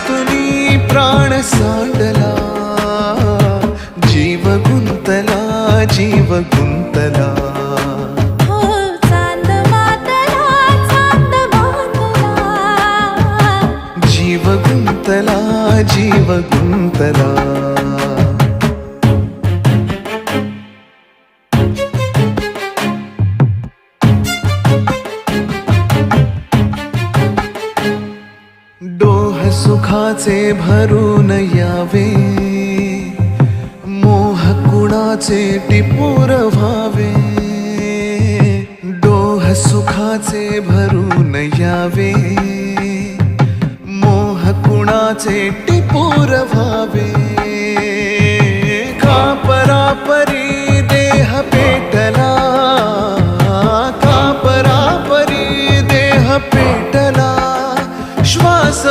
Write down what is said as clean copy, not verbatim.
त्यातुनी प्राण सांडला, जीव गुंतला, जीव गुंतला. जीव गुंतला, जीव गुंतला. डोह सुखाचे भरून यावे, मोह कुणाचे टिपूर व्हावे. डोह सुखाचे भरून यावे, मोह कुणाचे टिपूर व्हावे. का परापरी देह पेटला, का परापरी देह पेटला.